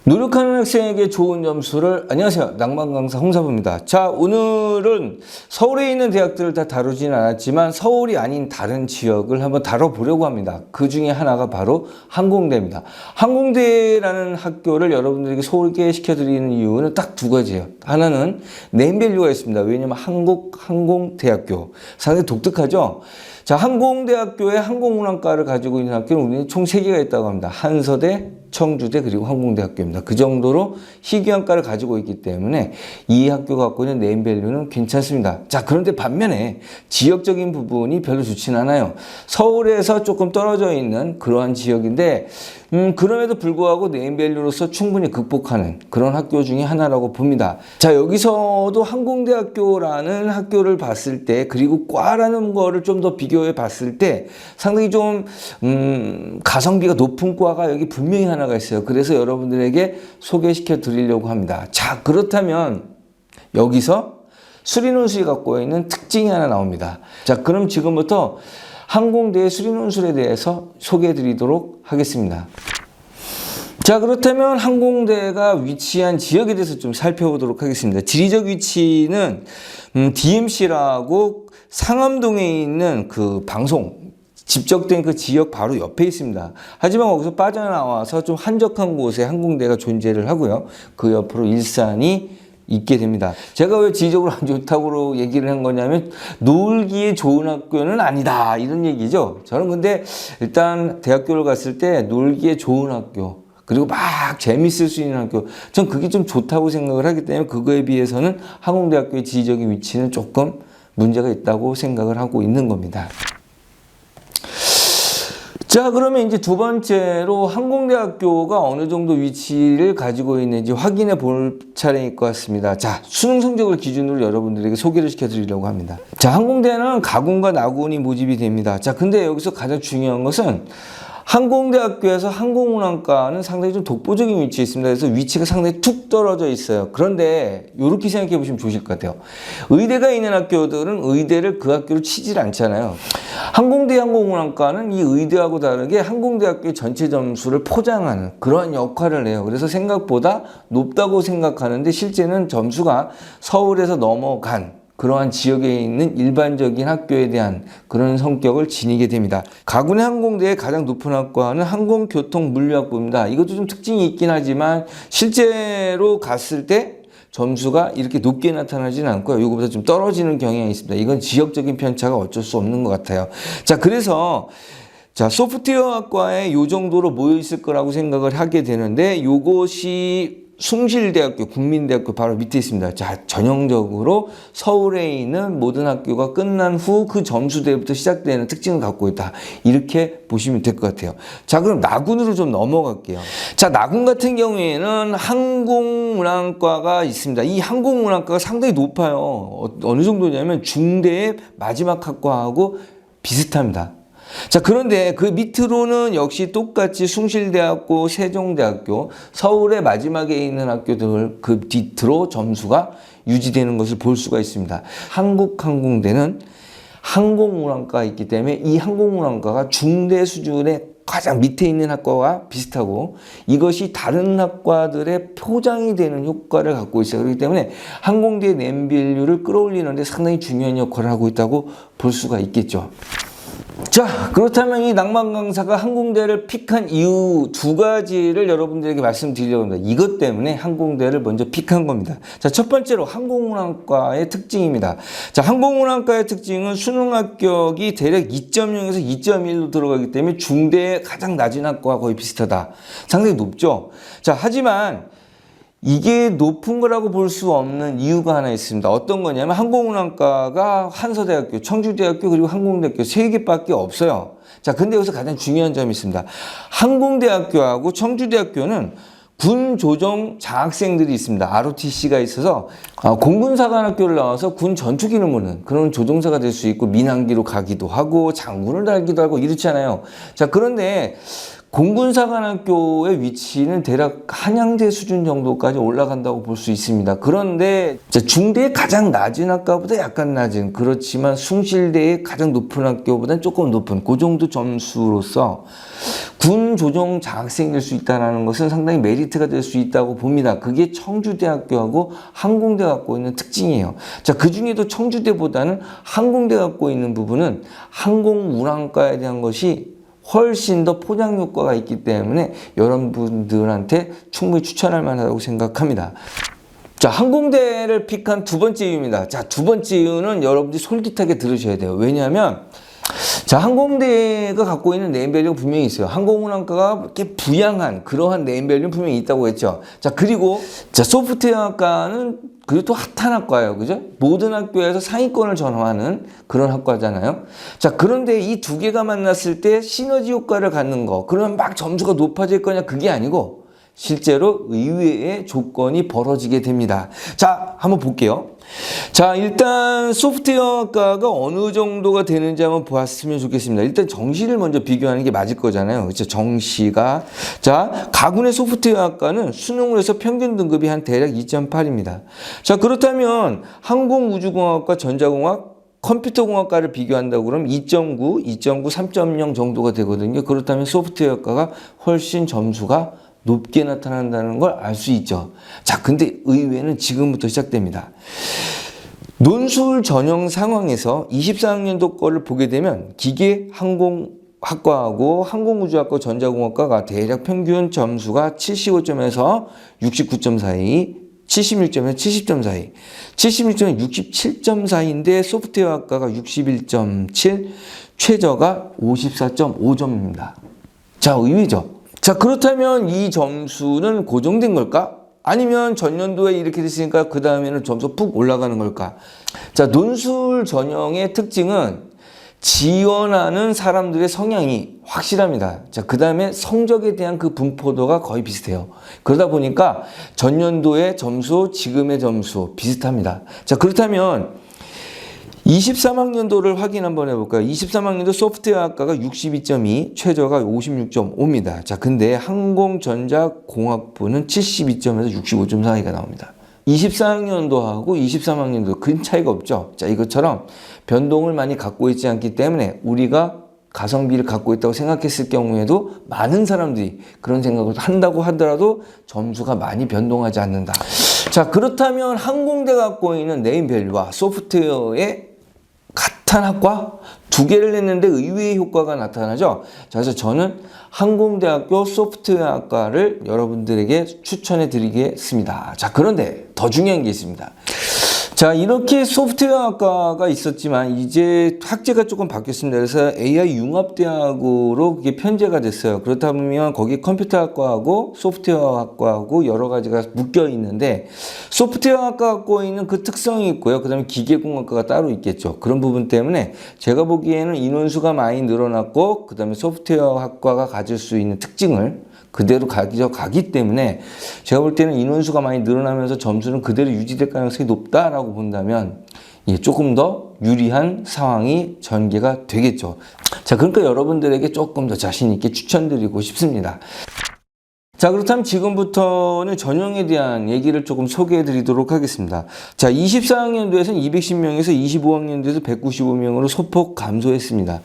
노력하는 학생에게 좋은 점수를. 안녕하세요, 낭만 강사 홍사부입니다. 자, 오늘은 서울에 있는 대학들을 다 다루진 않았지만 서울이 아닌 다른 지역을 한번 다뤄보려고 합니다. 그 중에 하나가 바로 항공대입니다. 항공대라는 학교를 여러분들에게 소개시켜드리는 이유는 딱 두 가지예요. 하나는 네임밸류가 있습니다. 왜냐하면 항공대학교 상당히 독특하죠. 자, 항공대학교의 항공운항과를 가지고 있는 학교는 우리는 총 3개가 있다고 합니다. 한서대, 청주대, 그리고 항공대학교입니다. 그 정도로 희귀한과를 가지고 있기 때문에 이 학교가 갖고 있는 네임밸류는 괜찮습니다. 자, 그런데 반면에 지역적인 부분이 별로 좋지는 않아요. 서울에서 조금 떨어져 있는 그러한 지역인데 그럼에도 불구하고 네임밸류로서 충분히 극복하는 그런 학교 중에 하나라고 봅니다. 자, 여기서도 항공대학교라는 학교를 봤을 때, 그리고 과라는 거를 좀 더 비교해 봤을 때 상당히 좀 가성비가 높은 과가 여기 분명히 하나가 있어요. 그래서 여러분들에게 소개시켜 드리려고 합니다. 자, 그렇다면 여기서 수리논술이 갖고 있는 특징이 하나 나옵니다. 자, 그럼 지금부터 항공대의 수리논술에 대해서 소개해 드리도록 하겠습니다. 자, 그렇다면 항공대가 위치한 지역에 대해서 좀 살펴보도록 하겠습니다. 지리적 위치는 DMC라고 상암동에 있는 그 방송 집적된 그 지역 바로 옆에 있습니다. 하지만 거기서 빠져나와서 좀 한적한 곳에 항공대가 존재를 하고요. 그 옆으로 일산이 있게 됩니다. 제가 왜 지리적으로 안 좋다고 얘기를 한 거냐면 놀기에 좋은 학교는 아니다, 이런 얘기죠. 저는 근데 일단 대학교를 갔을 때 놀기에 좋은 학교, 그리고 막 재밌을 수 있는 학교, 전 그게 좀 좋다고 생각을 하기 때문에 그거에 비해서는 항공대학교의 지리적인 위치는 조금 문제가 있다고 생각을 하고 있는 겁니다. 자, 그러면 이제 두 번째로 항공대학교가 어느 정도 위치를 가지고 있는지 확인해 볼 차례일 것 같습니다. 자, 수능 성적을 기준으로 여러분들에게 소개를 시켜드리려고 합니다. 자, 항공대는 가군과 나군이 모집이 됩니다. 자, 근데 여기서 가장 중요한 것은 항공대학교에서 항공운항과는 상당히 좀 독보적인 위치에 있습니다. 그래서 위치가 상당히 툭 떨어져 있어요. 그런데 이렇게 생각해 보시면 좋으실 것 같아요. 의대가 있는 학교들은 의대를 그 학교로 치질 않잖아요. 항공대 항공운항과는 이 의대하고 다르게 항공대학교의 전체 점수를 포장하는 그런 역할을 해요. 그래서 생각보다 높다고 생각하는데 실제는 점수가 서울에서 넘어간 그러한 지역에 있는 일반적인 학교에 대한 그런 성격을 지니게 됩니다. 가군의 항공대의 가장 높은 학과는 항공교통물리학부입니다. 이것도 좀 특징이 있긴 하지만 실제로 갔을 때 점수가 이렇게 높게 나타나지는 않고요. 이거보다 좀 떨어지는 경향이 있습니다. 이건 지역적인 편차가 어쩔 수 없는 것 같아요. 자, 그래서 소프트웨어학과에 이 정도로 모여 있을 거라고 생각을 하게 되는데 이것이 숭실대학교, 국민대학교 바로 밑에 있습니다. 자, 전형적으로 서울에 있는 모든 학교가 끝난 후 그 점수대부터 시작되는 특징을 갖고 있다, 이렇게 보시면 될 것 같아요. 자, 그럼 나군으로 좀 넘어갈게요. 자, 나군 같은 경우에는 항공운항과가 있습니다. 이 항공운항과가 상당히 높아요. 어느 정도냐면 중대의 마지막 학과하고 비슷합니다. 자, 그런데 그 밑으로는 역시 똑같이 숭실대학교, 세종대학교, 서울의 마지막에 있는 학교들 그 밑으로 점수가 유지되는 것을 볼 수가 있습니다. 한국항공대는 항공운항과가 있기 때문에 이 항공운항과가 중대 수준의 가장 밑에 있는 학과와 비슷하고 이것이 다른 학과들의 포장이 되는 효과를 갖고 있어요. 그렇기 때문에 항공대의 네임밸류를 끌어올리는 데 상당히 중요한 역할을 하고 있다고 볼 수가 있겠죠. 자, 그렇다면 이 낭만 강사가 항공대를 픽한 이유 두 가지를 여러분들에게 말씀드리려고 합니다. 이것 때문에 항공대를 먼저 픽한 겁니다. 자, 첫 번째로 항공운항과의 특징입니다. 자, 항공운항과의 특징은 수능 합격이 대략 2.0에서 2.1로 들어가기 때문에 중대의 가장 낮은 학과와 거의 비슷하다. 상당히 높죠. 자, 하지만 이게 높은 거라고 볼 수 없는 이유가 하나 있습니다. 어떤 거냐면 항공운항과가 한서대학교, 청주대학교, 그리고 항공대학교 3개밖에 없어요. 자, 근데 여기서 가장 중요한 점이 있습니다. 항공대학교하고 청주대학교는 군 조정 장학생들이 있습니다. ROTC가 있어서 공군사관학교를 나와서 군 전투기를 모는 그런 조종사가 될 수 있고 민항기로 가기도 하고 장군을 달기도 하고 이렇잖아요. 자, 그런데 공군사관학교의 위치는 대략 한양대 수준 정도까지 올라간다고 볼 수 있습니다. 그런데 중대의 가장 낮은 학과보다 약간 낮은, 그렇지만 숭실대의 가장 높은 학교보다는 조금 높은 그 정도 점수로서 군 조종 장학생이 될 수 있다는 것은 상당히 메리트가 될 수 있다고 봅니다. 그게 청주대학교하고 항공대가 갖고 있는 특징이에요. 자, 그 중에도 청주대보다는 항공대가 갖고 있는 부분은 항공운항과에 대한 것이 훨씬 더 포장 효과가 있기 때문에 여러분들한테 충분히 추천할 만하다고 생각합니다. 자, 항공대를 픽한 두 번째 이유입니다. 자, 두 번째 이유는 여러분들이 솔깃하게 들으셔야 돼요. 왜냐하면 자, 항공대가 갖고 있는 네임밸류가 분명히 있어요. 항공운항과가 이렇게 부양한 그러한 네임밸류는 분명히 있다고 했죠. 자, 그리고 자, 소프트웨어학과는 그리고 또 핫한 학과예요. 그죠? 모든 학교에서 상위권을 전화하는 그런 학과잖아요. 자, 그런데 이 두 개가 만났을 때 시너지 효과를 갖는 거, 그러면 막 점수가 높아질 거냐? 그게 아니고 실제로 의외의 조건이 벌어지게 됩니다. 자, 한번 볼게요. 자, 일단 소프트웨어학과가 어느 정도가 되는지 한번 보았으면 좋겠습니다. 일단 정시를 먼저 비교하는 게 맞을 거잖아요. 그렇죠? 정시가. 자, 가군의 소프트웨어학과는 수능을 해서 평균 등급이 한 대략 2.8입니다. 자, 그렇다면 항공우주공학과 전자공학 컴퓨터공학과를 비교한다고 그러면 2.9, 3.0 정도가 되거든요. 그렇다면 소프트웨어학과가 훨씬 점수가 높게 나타난다는 걸 알 수 있죠. 자, 근데 의외는 지금부터 시작됩니다. 논술 전형 상황에서 24학년도 거를 보게 되면 기계항공학과하고 항공우주학과 전자공학과가 대략 평균 점수가 75점에서 69점 사이, 76점에서 70점 사이, 76점에서 67점 사이인데 소프트웨어학과가 61.7, 최저가 54.5점입니다. 자, 의외죠. 자, 그렇다면 이 점수는 고정된 걸까? 아니면 전년도에 이렇게 됐으니까 그 다음에는 점수 푹 올라가는 걸까? 자, 논술 전형의 특징은 지원하는 사람들의 성향이 확실합니다. 자, 그 다음에 성적에 대한 그 분포도가 거의 비슷해요. 그러다 보니까 전년도의 점수, 지금의 점수 비슷합니다. 자, 그렇다면 23학년도를 확인 한번 해볼까요? 23학년도 소프트웨어학과가 62.2, 최저가 56.5입니다. 자, 근데 항공전자공학부는 72점에서 65점 사이가 나옵니다. 24학년도하고 23학년도 큰 차이가 없죠. 자, 이것처럼 변동을 많이 갖고 있지 않기 때문에 우리가 가성비를 갖고 있다고 생각했을 경우에도 많은 사람들이 그런 생각을 한다고 하더라도 점수가 많이 변동하지 않는다. 자, 그렇다면 항공대가 갖고 있는 네임밸류와 소프트웨어의 같은 학과 두 개를 냈는데 의외의 효과가 나타나죠. 자, 그래서 저는 항공대학교 소프트웨어학과를 여러분들에게 추천해 드리겠습니다. 자, 그런데 더 중요한 게 있습니다. 자, 이렇게 소프트웨어학과가 있었지만 이제 학제가 조금 바뀌었습니다. 그래서 AI 융합대학으로 그게 편제가 됐어요. 그렇다 보면 거기 컴퓨터학과하고 소프트웨어학과하고 여러 가지가 묶여 있는데 소프트웨어학과 갖고 있는 그 특성이 있고요. 그 다음에 기계공학과가 따로 있겠죠. 그런 부분 때문에 제가 보기에는 인원수가 많이 늘어났고 그 다음에 소프트웨어학과가 가질 수 있는 특징을 그대로 가기 때문에 제가 볼 때는 인원수가 많이 늘어나면서 점수는 그대로 유지될 가능성이 높다라고 본다면 조금 더 유리한 상황이 전개가 되겠죠. 자, 그러니까 여러분들에게 조금 더 자신 있게 추천드리고 싶습니다. 자, 그렇다면 지금부터는 전형에 대한 얘기를 조금 소개해 드리도록 하겠습니다. 자, 24학년도에서는 210명에서 25학년도에서 195명으로 소폭 감소했습니다.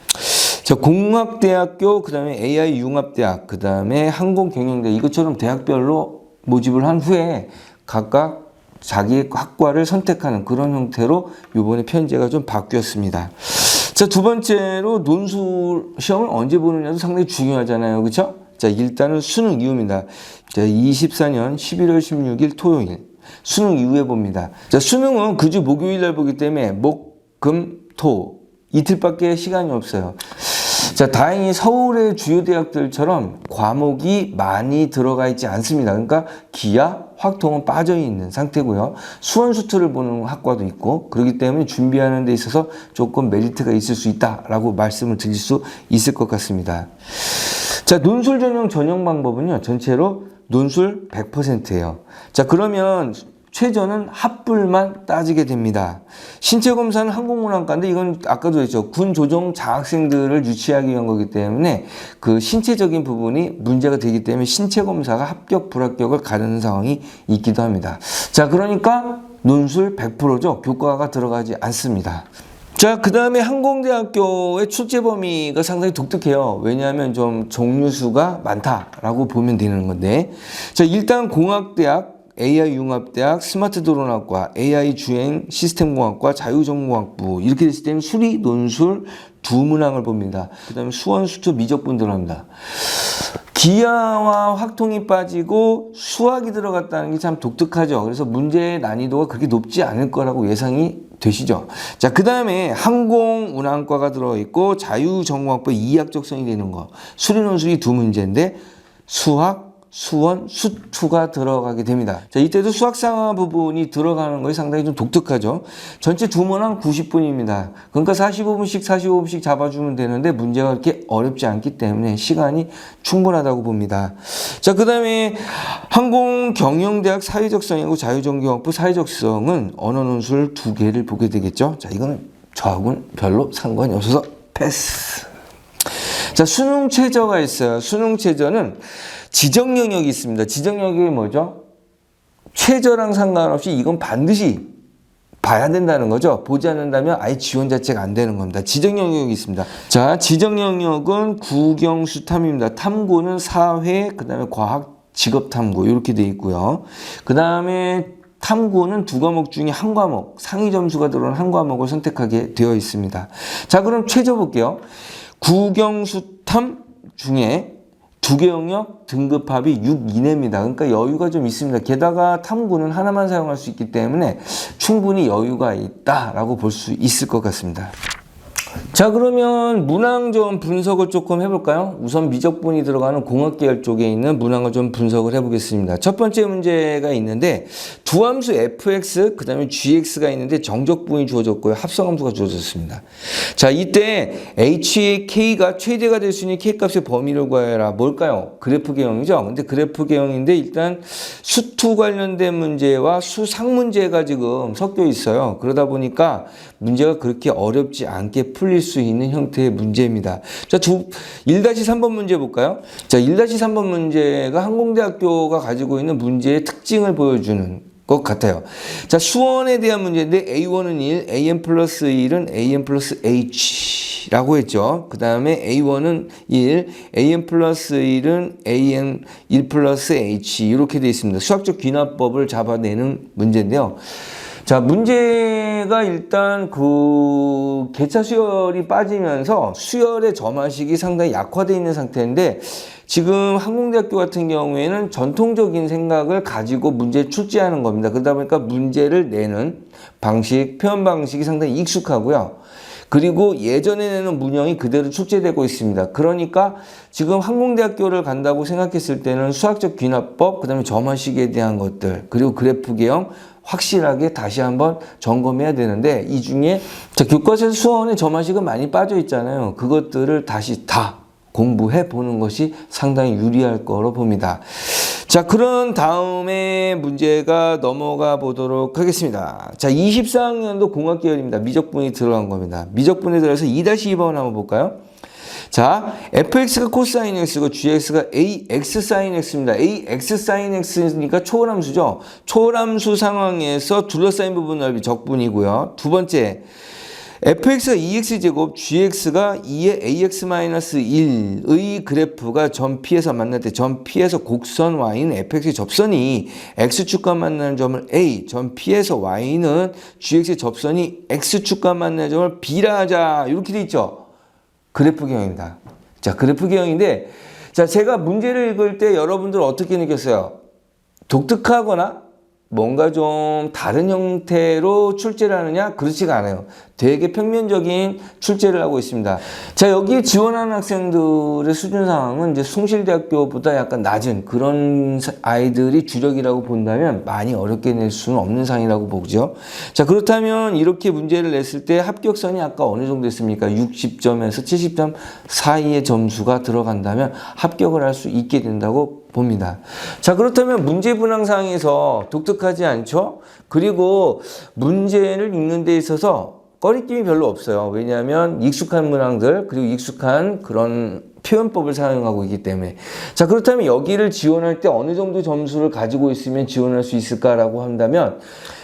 자, 공학대학교, 그 다음에 AI 융합대학, 그 다음에 항공경영대 이것처럼 대학별로 모집을 한 후에 각각 자기 학과를 선택하는 그런 형태로 이번에 편제가 좀 바뀌었습니다. 자, 두 번째로 논술 시험을 언제 보느냐도 상당히 중요하잖아요. 그렇죠? 자, 일단은 수능 이후입니다. 자, 24년 11월 16일 토요일 수능 이후에 봅니다. 자, 수능은 그 주 목요일 날 보기 때문에 목, 금, 토 이틀밖에 시간이 없어요. 자, 다행히 서울의 주요 대학들처럼 과목이 많이 들어가 있지 않습니다. 그러니까 기하, 확통은 빠져 있는 상태고요. 수원수투를 보는 학과도 있고 그렇기 때문에 준비하는 데 있어서 조금 메리트가 있을 수 있다라고 말씀을 드릴 수 있을 것 같습니다. 자, 논술 전형 방법은요. 전체로 논술 100%예요. 자, 그러면 최저는 합불만 따지게 됩니다. 신체 검사는 항공운항과인데 이건 아까도 했죠. 군 조종 장학생들을 유치하기 위한 거기 때문에 그 신체적인 부분이 문제가 되기 때문에 신체 검사가 합격 불합격을 가르는 상황이 있기도 합니다. 자, 그러니까 논술 100%죠. 교과가 들어가지 않습니다. 자, 그 다음에 항공대학교의 출제 범위가 상당히 독특해요. 왜냐하면 좀 종류수가 많다라고 보면 되는 건데. 자, 일단 공학대학, AI 융합대학, 스마트드론학과, AI 주행 시스템공학과, 자유전공학부 이렇게 됐을 때는 수리, 논술 두 문항을 봅니다. 그 다음에 수원, 수투, 미적분 들어갑니다. 기하와 확통이 빠지고 수학이 들어갔다는 게 참 독특하죠. 그래서 문제의 난이도가 그렇게 높지 않을 거라고 예상이 되시죠. 자, 그 다음에 항공운항과가 들어있고 자유전공학부의 이학적성이 되는 거. 수리논술이 두 문제인데 수학, 수원, 수투가 들어가게 됩니다. 자, 이때도 수학상하 부분이 들어가는 것이 상당히 좀 독특하죠. 전체 두 문항 90분입니다. 그러니까 45분씩 잡아주면 되는데 문제가 그렇게 어렵지 않기 때문에 시간이 충분하다고 봅니다. 자, 그 다음에 항공경영대학 사회적성이고 자유전공학부 사회적성은 언어논술 두 개를 보게 되겠죠. 자, 이거는 저하고는 별로 상관이 없어서 패스. 자, 수능 최저가 있어요. 수능 최저는 지정 영역이 있습니다. 지정 영역이 뭐죠? 최저랑 상관없이 이건 반드시 봐야 된다는 거죠. 보지 않는다면 아예 지원 자체가 안 되는 겁니다. 지정 영역이 있습니다. 자, 지정 영역은 국영수탐입니다. 탐구는 사회, 그 다음에 과학, 직업탐구 이렇게 돼 있고요. 그 다음에 탐구는 두 과목 중에 한 과목, 상위 점수가 들어오는 한 과목을 선택하게 되어 있습니다. 자, 그럼 최저 볼게요. 국영수탐 중에 두 개 영역 등급합이 6 이내입니다. 그러니까 여유가 좀 있습니다. 게다가 탐구는 하나만 사용할 수 있기 때문에 충분히 여유가 있다라고 볼 수 있을 것 같습니다. 자, 그러면 문항 좀 분석을 조금 해볼까요? 우선 미적분이 들어가는 공학계열 쪽에 있는 문항을 좀 분석을 해보겠습니다. 첫 번째 문제가 있는데 두 함수 fx 그 다음에 gx가 있는데 정적분이 주어졌고요. 합성함수가 주어졌습니다. 자, 이때 h의 k가 최대가 될 수 있는 k값의 범위를 구하여라. 뭘까요? 그래프 개형이죠. 근데 그래프 개형인데 일단 수투 관련된 문제와 수상 문제가 지금 섞여 있어요. 그러다 보니까 문제가 그렇게 어렵지 않게 풀릴 수 있는 형태의 문제입니다. 자, 1-3번 문제 볼까요? 자, 1-3번 문제가 항공대학교가 가지고 있는 문제의 특징을 보여주는 것 같아요. 자, 수원에 대한 문제인데 A1은 1, AN 플러스 1은 AN 플러스 H라고 했죠. 그 다음에 A1은 1, AN 플러스 1은 AN 1 플러스 H 이렇게 되어 있습니다. 수학적 귀납법을 잡아내는 문제인데요. 자, 문제가 일단 그 개차 수열이 빠지면서 수열의 점화식이 상당히 약화되어 있는 상태인데 지금 항공대학교 같은 경우에는 전통적인 생각을 가지고 문제를 출제하는 겁니다. 그러다 보니까 문제를 내는 방식, 표현 방식이 상당히 익숙하고요. 그리고 예전에 내는 문형이 그대로 출제되고 있습니다. 그러니까 지금 항공대학교를 간다고 생각했을 때는 수학적 귀납법, 그 다음에 점화식에 대한 것들, 그리고 그래프 개형 확실하게 다시 한번 점검해야 되는데 이 중에 자, 교과서에서 수원의 점화식은 많이 빠져 있잖아요. 그것들을 다시 다 공부해 보는 것이 상당히 유리할 거로 봅니다. 자, 그런 다음에 문제가 넘어가 보도록 하겠습니다. 자, 24학년도 공학계열입니다. 미적분이 들어간 겁니다. 미적분에 들어가서 2-2번 한번 볼까요? 자, fx가 코사인 x고 gx가 ax 사인 x입니다. ax 사인 x니까 초월함수죠. 초월함수 상황에서 둘러싸인 부분 넓이 적분이고요. 두 번째, fx가 2x제곱, gx가 2의 ax-1의 그래프가 점 P에서 만날 때 점 P에서 곡선 y는 fx의 접선이 x축과 만나는 점을 A, 점 P에서 y는 gx의 접선이 x축과 만나는 점을 B라 하자. 이렇게 돼 있죠. 그래프 개형입니다. 자, 그래프 개형인데, 자, 제가 문제를 읽을 때 여러분들 어떻게 느꼈어요? 독특하거나 뭔가 좀 다른 형태로 출제를 하느냐? 그렇지가 않아요. 되게 평면적인 출제를 하고 있습니다. 자, 여기에 지원하는 학생들의 수준 상황은 이제 숭실대학교보다 약간 낮은 그런 아이들이 주력이라고 본다면 많이 어렵게 낼 수는 없는 상이라고 보죠. 자, 그렇다면 이렇게 문제를 냈을 때 합격선이 아까 어느 정도 했습니까? 60점에서 70점 사이의 점수가 들어간다면 합격을 할 수 있게 된다고 봅니다. 자, 그렇다면 문제 분황상에서 독특하지 않죠? 그리고 문제를 읽는 데 있어서 꺼리낌이 별로 없어요. 왜냐하면 익숙한 문항들 그리고 익숙한 그런 표현법을 사용하고 있기 때문에. 자, 그렇다면 여기를 지원할 때 어느 정도 점수를 가지고 있으면 지원할 수 있을까라고 한다면,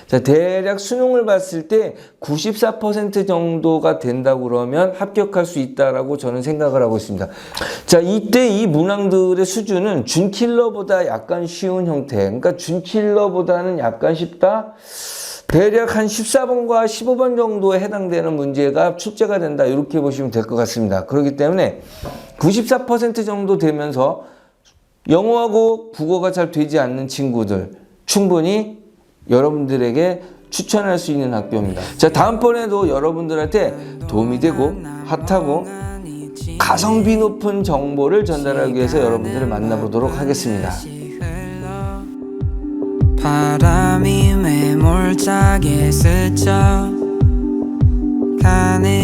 자, 대략 수능을 봤을 때 94% 정도가 된다고 그러면 합격할 수 있다라고 저는 생각을 하고 있습니다. 자, 이때 이 문항들의 수준은 준킬러보다 약간 쉬운 형태. 그러니까 준킬러보다는 약간 쉽다? 대략 한 14번과 15번 정도에 해당되는 문제가 출제가 된다. 이렇게 보시면 될 것 같습니다. 그렇기 때문에 94% 정도 되면서 영어하고 국어가 잘 되지 않는 친구들 충분히 여러분들에게 추천할 수 있는 학교입니다. 자, 다음번에도 여러분들한테 도움이 되고 핫하고 가성비 높은 정보를 전달하기 위해서 여러분들을 만나보도록 하겠습니다. 바람이 매몰차게 스쳐 가네